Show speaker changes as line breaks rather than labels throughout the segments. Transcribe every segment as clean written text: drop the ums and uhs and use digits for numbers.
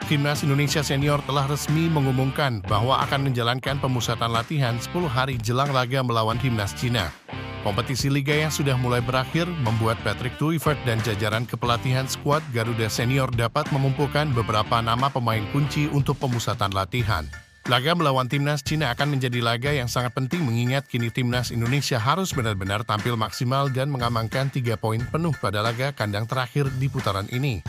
Timnas Indonesia Senior telah resmi mengumumkan bahwa akan menjalankan pemusatan latihan 10 hari jelang laga melawan Timnas Cina. Kompetisi Liga yang sudah mulai berakhir membuat Patrick Kluivert dan jajaran kepelatihan skuad Garuda Senior dapat mengumpulkan beberapa nama pemain kunci untuk pemusatan latihan. Laga melawan Timnas Cina akan menjadi laga yang sangat penting mengingat kini Timnas Indonesia harus benar-benar tampil maksimal dan mengamankan 3 poin penuh pada laga kandang terakhir di putaran ini.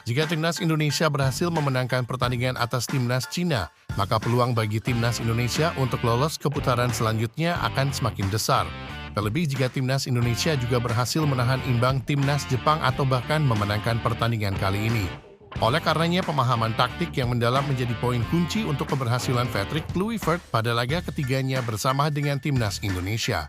Jika Timnas Indonesia berhasil memenangkan pertandingan atas Timnas Cina, maka peluang bagi Timnas Indonesia untuk lolos ke putaran selanjutnya akan semakin besar. Terlebih jika Timnas Indonesia juga berhasil menahan imbang Timnas Jepang atau bahkan memenangkan pertandingan kali ini. Oleh karenanya, pemahaman taktik yang mendalam menjadi poin kunci untuk keberhasilan Patrick Kluivert pada laga ketiganya bersama dengan Timnas Indonesia.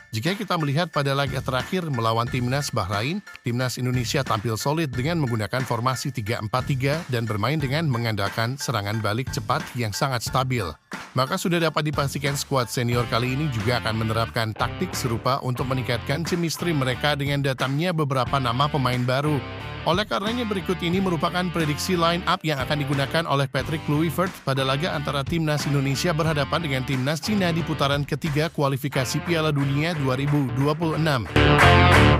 Jika kita melihat pada laga terakhir melawan Timnas Bahrain, Timnas Indonesia tampil solid dengan menggunakan formasi 3-4-3 dan bermain dengan mengandalkan serangan balik cepat yang sangat stabil. Maka sudah dapat dipastikan skuad senior kali ini juga akan menerapkan taktik serupa untuk meningkatkan chemistry mereka dengan datangnya beberapa nama pemain baru. Oleh karenanya berikut ini merupakan prediksi line up yang akan digunakan oleh Patrick Kluivert pada laga antara Timnas Indonesia berhadapan dengan Timnas Cina di putaran ketiga kualifikasi Piala Dunia 2026.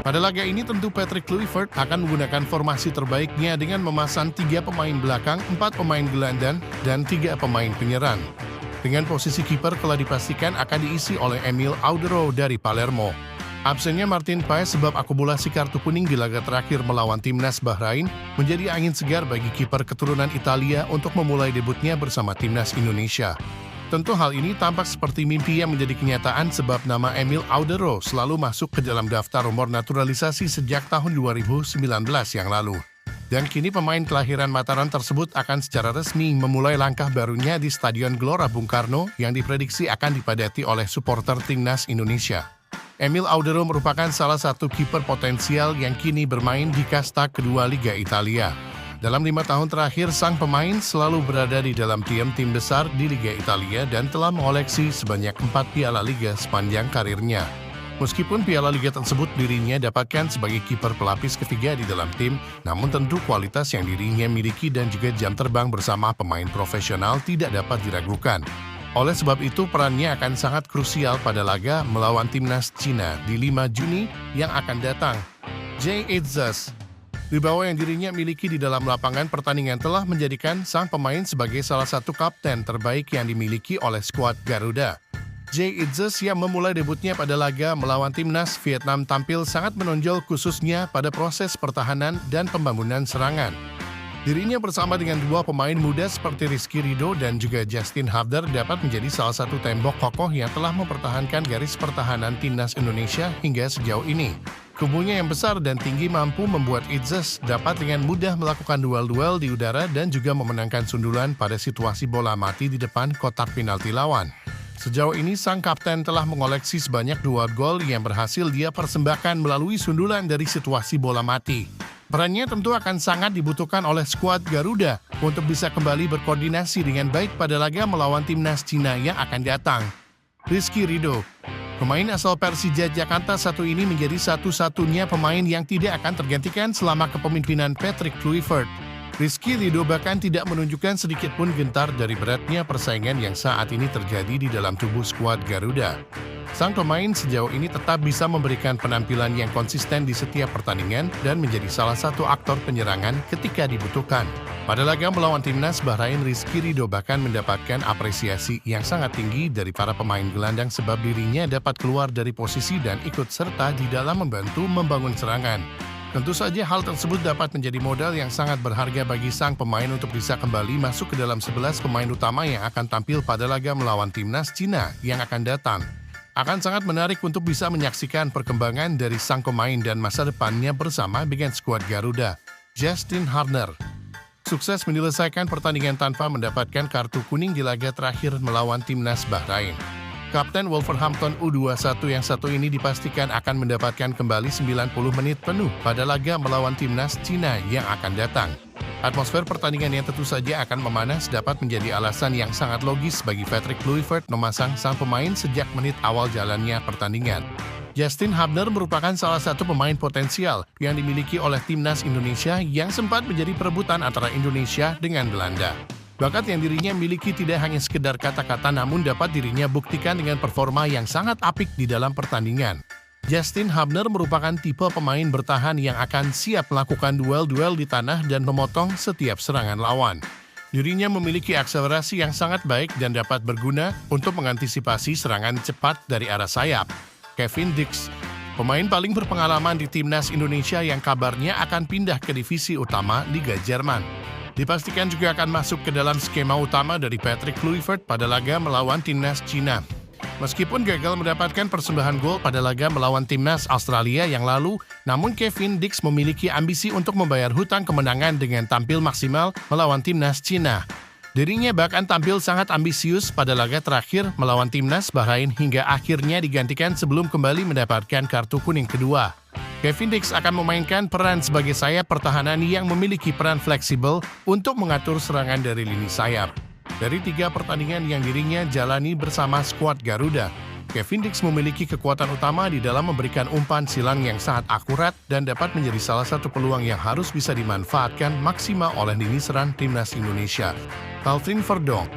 Pada laga ini tentu Patrick Kluivert akan menggunakan formasi terbaiknya dengan memasang 3 pemain belakang, 4 pemain gelandang, dan 3 pemain penyerang. Dengan posisi kiper telah dipastikan akan diisi oleh Emil Audero dari Palermo. Absennya Martin Paes sebab akumulasi kartu kuning di laga terakhir melawan Timnas Bahrain menjadi angin segar bagi kiper keturunan Italia untuk memulai debutnya bersama Timnas Indonesia. Tentu hal ini tampak seperti mimpi yang menjadi kenyataan sebab nama Emil Audero selalu masuk ke dalam daftar rumor naturalisasi sejak tahun 2019 yang lalu. Dan kini pemain kelahiran Mataram tersebut akan secara resmi memulai langkah barunya di Stadion Gelora Bung Karno yang diprediksi akan dipadati oleh supporter Timnas Indonesia. Emil Audero merupakan salah satu kiper potensial yang kini bermain di kasta kedua Liga Italia. Dalam 5 tahun terakhir, sang pemain selalu berada di dalam tim besar di Liga Italia dan telah mengoleksi sebanyak 4 piala Liga sepanjang karirnya. Meskipun piala Liga tersebut dirinya dapatkan sebagai kiper pelapis ketiga di dalam tim, namun tentu kualitas yang dirinya miliki dan juga jam terbang bersama pemain profesional tidak dapat diragukan. Oleh sebab itu, perannya akan sangat krusial pada laga melawan Timnas Cina di 5 Juni yang akan datang. Jay Itzes, wibawa yang dirinya miliki di dalam lapangan pertandingan telah menjadikan sang pemain sebagai salah satu kapten terbaik yang dimiliki oleh skuad Garuda. Jay Itzes yang memulai debutnya pada laga melawan Timnas Vietnam tampil sangat menonjol khususnya pada proses pertahanan dan pembangunan serangan. Dirinya bersama dengan 2 pemain muda seperti Rizky Ridho dan juga Justin Hubner dapat menjadi salah satu tembok kokoh yang telah mempertahankan garis pertahanan Timnas Indonesia hingga sejauh ini. Kubunya yang besar dan tinggi mampu membuat Itzes dapat dengan mudah melakukan duel-duel di udara dan juga memenangkan sundulan pada situasi bola mati di depan kotak penalti lawan. Sejauh ini sang kapten telah mengoleksi sebanyak 2 gol yang berhasil dia persembahkan melalui sundulan dari situasi bola mati. Perannya tentu akan sangat dibutuhkan oleh skuad Garuda untuk bisa kembali berkoordinasi dengan baik pada laga melawan Timnas Cina yang akan datang. Rizky Ridho, pemain asal Persija Jakarta satu ini menjadi satu-satunya pemain yang tidak akan tergantikan selama kepemimpinan Patrick Kluivert. Rizky Ridho bahkan tidak menunjukkan sedikit pun gentar dari beratnya persaingan yang saat ini terjadi di dalam tubuh skuad Garuda. Sang pemain sejauh ini tetap bisa memberikan penampilan yang konsisten di setiap pertandingan dan menjadi salah satu aktor penyerangan ketika dibutuhkan. Pada laga melawan Timnas Bahrain, Rizky Ridho bahkan mendapatkan apresiasi yang sangat tinggi dari para pemain gelandang sebab dirinya dapat keluar dari posisi dan ikut serta di dalam membantu membangun serangan. Tentu saja hal tersebut dapat menjadi modal yang sangat berharga bagi sang pemain untuk bisa kembali masuk ke dalam 11 pemain utama yang akan tampil pada laga melawan Timnas Cina yang akan datang. Akan sangat menarik untuk bisa menyaksikan perkembangan dari sang pemain dan masa depannya bersama dengan skuad Garuda. Justin Hubner sukses menyelesaikan pertandingan tanpa mendapatkan kartu kuning di laga terakhir melawan Timnas Bahrain. Kapten Wolverhampton U21 yang satu ini dipastikan akan mendapatkan kembali 90 menit penuh pada laga melawan Timnas Cina yang akan datang. Atmosfer pertandingan yang tentu saja akan memanas dapat menjadi alasan yang sangat logis bagi Patrick Kluivert memasang sang pemain sejak menit awal jalannya pertandingan. Justin Hubner merupakan salah satu pemain potensial yang dimiliki oleh timnas Indonesia yang sempat menjadi perebutan antara Indonesia dengan Belanda. Bakat yang dirinya miliki tidak hanya sekedar kata-kata namun dapat dirinya buktikan dengan performa yang sangat apik di dalam pertandingan. Justin Hubner merupakan tipe pemain bertahan yang akan siap melakukan duel-duel di tanah dan memotong setiap serangan lawan. Dirinya memiliki akselerasi yang sangat baik dan dapat berguna untuk mengantisipasi serangan cepat dari arah sayap. Kevin Dix, pemain paling berpengalaman di timnas Indonesia yang kabarnya akan pindah ke divisi utama Liga Jerman. Dipastikan juga akan masuk ke dalam skema utama dari Patrick Kluivert pada laga melawan timnas Cina. Meskipun gagal mendapatkan persembahan gol pada laga melawan timnas Australia yang lalu, namun Kevin Dix memiliki ambisi untuk membayar hutang kemenangan dengan tampil maksimal melawan timnas Cina. Dirinya bahkan tampil sangat ambisius pada laga terakhir melawan timnas Bahrain hingga akhirnya digantikan sebelum kembali mendapatkan kartu kuning kedua. Kevin Dix akan memainkan peran sebagai sayap pertahanan yang memiliki peran fleksibel untuk mengatur serangan dari lini sayap. Dari 3 pertandingan yang dirinya jalani bersama skuad Garuda, Kevin Dix memiliki kekuatan utama di dalam memberikan umpan silang yang sangat akurat dan dapat menjadi salah satu peluang yang harus bisa dimanfaatkan maksimal oleh lini serang timnas Indonesia. Kalvin Verdonk.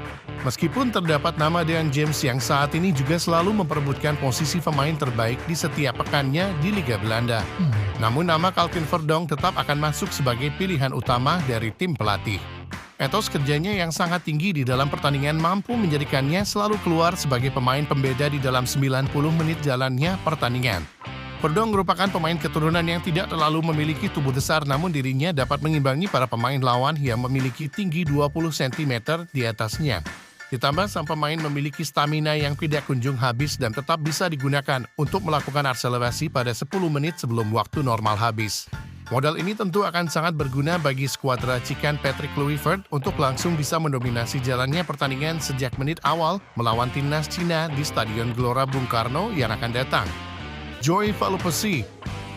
Meskipun terdapat nama Dean James yang saat ini juga selalu memperebutkan posisi pemain terbaik di setiap pekannya di Liga Belanda. Namun nama Kalvin Verdonk tetap akan masuk sebagai pilihan utama dari tim pelatih. Etos kerjanya yang sangat tinggi di dalam pertandingan mampu menjadikannya selalu keluar sebagai pemain pembeda di dalam 90 menit jalannya pertandingan. Verdonk merupakan pemain keturunan yang tidak terlalu memiliki tubuh besar namun dirinya dapat mengimbangi para pemain lawan yang memiliki tinggi 20 cm di atasnya. Ditambah sang pemain memiliki stamina yang tidak kunjung habis dan tetap bisa digunakan untuk melakukan akselerasi pada 10 menit sebelum waktu normal habis. Modal ini tentu akan sangat berguna bagi skuad racikan Patrick Kluivert untuk langsung bisa mendominasi jalannya pertandingan sejak menit awal melawan timnas Cina di Stadion Gelora Bung Karno yang akan datang. Joy Palupesi,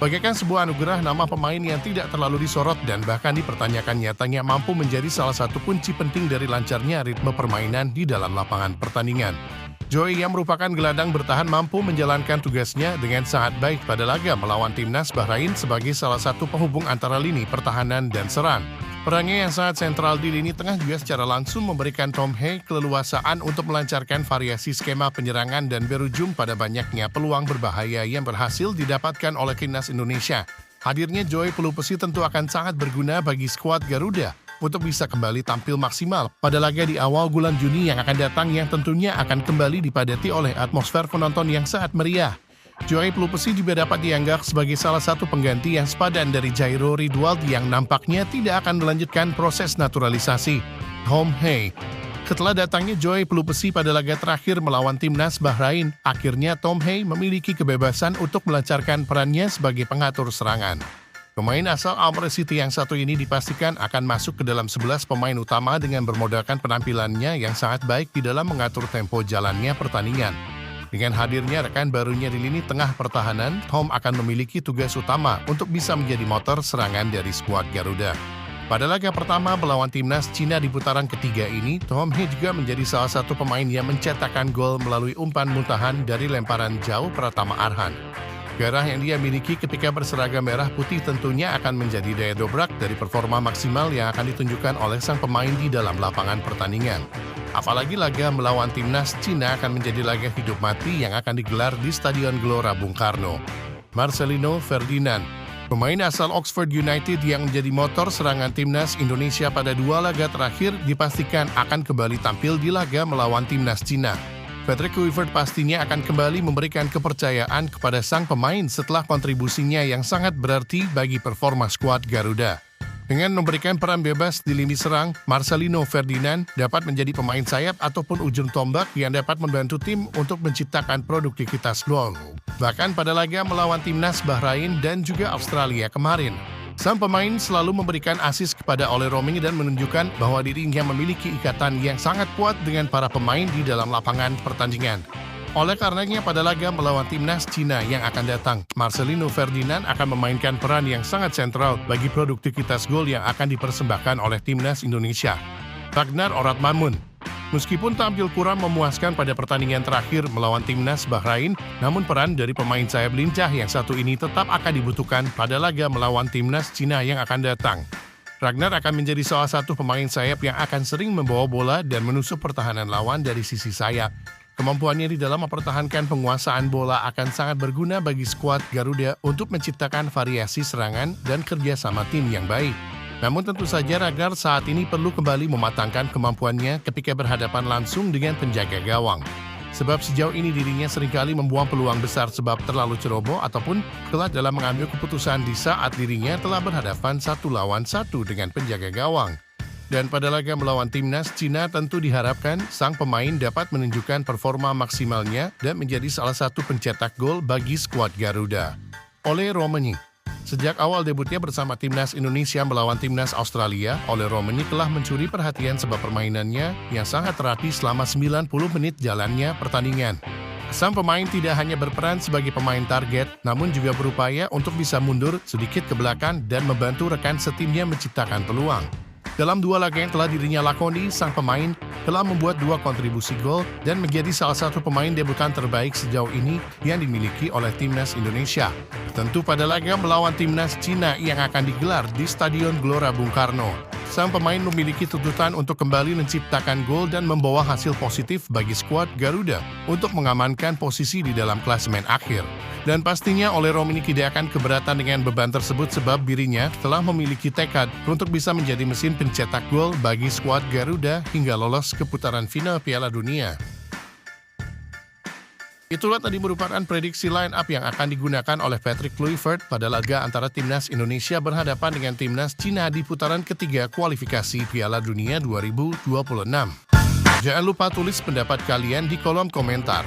bagaikan sebuah anugerah nama pemain yang tidak terlalu disorot dan bahkan dipertanyakan nyatanya mampu menjadi salah satu kunci penting dari lancarnya ritme permainan di dalam lapangan pertandingan. Joy yang merupakan gelandang bertahan mampu menjalankan tugasnya dengan sangat baik pada laga melawan timnas Bahrain sebagai salah satu penghubung antara lini pertahanan dan serang. Perannya yang sangat sentral di lini tengah juga secara langsung memberikan Tom Hea keleluasaan untuk melancarkan variasi skema penyerangan dan berujung pada banyaknya peluang berbahaya yang berhasil didapatkan oleh timnas Indonesia. Hadirnya Joy Palupesi tentu akan sangat berguna bagi skuad Garuda untuk bisa kembali tampil maksimal pada laga di awal bulan Juni yang akan datang yang tentunya akan kembali dipadati oleh atmosfer penonton yang sangat meriah. Joy Palupesi juga dapat dianggap sebagai salah satu pengganti yang sepadan dari Jairo Ridwald yang nampaknya tidak akan melanjutkan proses naturalisasi. Tom Hea. Setelah datangnya Joy Palupesi pada laga terakhir melawan timnas Bahrain, akhirnya Tom Hea memiliki kebebasan untuk melancarkan perannya sebagai pengatur serangan. Pemain asal Almere City yang satu ini dipastikan akan masuk ke dalam 11 pemain utama dengan bermodalkan penampilannya yang sangat baik di dalam mengatur tempo jalannya pertandingan. Dengan hadirnya rekan barunya di lini tengah pertahanan, Tom akan memiliki tugas utama untuk bisa menjadi motor serangan dari skuad Garuda. Pada laga pertama melawan timnas Cina di putaran ketiga ini, Tom Hea juga menjadi salah satu pemain yang mencetakkan gol melalui umpan muntahan dari lemparan jauh Pratama Arhan. Gairah yang dia miliki ketika berseragam merah putih tentunya akan menjadi daya dobrak dari performa maksimal yang akan ditunjukkan oleh sang pemain di dalam lapangan pertandingan. Apalagi laga melawan timnas Cina akan menjadi laga hidup mati yang akan digelar di Stadion Gelora Bung Karno. Marcelino Ferdinand, pemain asal Oxford United yang menjadi motor serangan timnas Indonesia pada 2 laga terakhir dipastikan akan kembali tampil di laga melawan timnas Cina. Patrick Kluivert pastinya akan kembali memberikan kepercayaan kepada sang pemain setelah kontribusinya yang sangat berarti bagi performa skuad Garuda. Dengan memberikan peran bebas di lini serang, Marcelino Ferdinand dapat menjadi pemain sayap ataupun ujung tombak yang dapat membantu tim untuk menciptakan produktivitas gol. Bahkan pada laga melawan timnas Bahrain dan juga Australia kemarin, sang pemain selalu memberikan assist kepada Ole Roming dan menunjukkan bahwa dirinya memiliki ikatan yang sangat kuat dengan para pemain di dalam lapangan pertandingan. Oleh karenanya pada laga melawan timnas Cina yang akan datang, Marcelino Ferdinand akan memainkan peran yang sangat sentral bagi produktivitas gol yang akan dipersembahkan oleh timnas Indonesia. Ragnar Oratmangun. Meskipun tampil kurang memuaskan pada pertandingan terakhir melawan timnas Bahrain, namun peran dari pemain sayap lincah yang satu ini tetap akan dibutuhkan pada laga melawan timnas Cina yang akan datang. Ragnar akan menjadi salah satu pemain sayap yang akan sering membawa bola dan menusuk pertahanan lawan dari sisi sayap. Kemampuannya di dalam mempertahankan penguasaan bola akan sangat berguna bagi skuad Garuda untuk menciptakan variasi serangan dan kerjasama tim yang baik. Namun tentu saja Ragnar saat ini perlu kembali mematangkan kemampuannya ketika berhadapan langsung dengan penjaga gawang. Sebab sejauh ini dirinya seringkali membuang peluang besar sebab terlalu ceroboh ataupun telat dalam mengambil keputusan di saat dirinya telah berhadapan 1 lawan 1 dengan penjaga gawang. Dan pada laga melawan timnas Cina tentu diharapkan sang pemain dapat menunjukkan performa maksimalnya dan menjadi salah satu pencetak gol bagi skuad Garuda. Ole Romani. Sejak awal debutnya bersama timnas Indonesia melawan timnas Australia, Ole Romani telah mencuri perhatian sebab permainannya yang sangat rapi selama 90 menit jalannya pertandingan. Sang pemain tidak hanya berperan sebagai pemain target, namun juga berupaya untuk bisa mundur sedikit ke belakang dan membantu rekan setimnya menciptakan peluang. Dalam 2 laga yang telah dirinya lakoni, sang pemain telah membuat 2 kontribusi gol dan menjadi salah satu pemain debutan terbaik sejauh ini yang dimiliki oleh timnas Indonesia. Tentu pada laga melawan timnas Cina yang akan digelar di Stadion Gelora Bung Karno. Sang pemain memiliki tuntutan untuk kembali menciptakan gol dan membawa hasil positif bagi skuad Garuda untuk mengamankan posisi di dalam klasemen akhir. Dan pastinya Ole Romani tidak akan keberatan dengan beban tersebut sebab dirinya telah memiliki tekad untuk bisa menjadi mesin pencetak gol bagi skuad Garuda hingga lolos ke putaran final Piala Dunia. Itulah tadi merupakan prediksi line up yang akan digunakan oleh Patrick Kluivert pada laga antara timnas Indonesia berhadapan dengan timnas Cina di putaran ketiga kualifikasi Piala Dunia 2026. Jangan lupa tulis pendapat kalian di kolom komentar.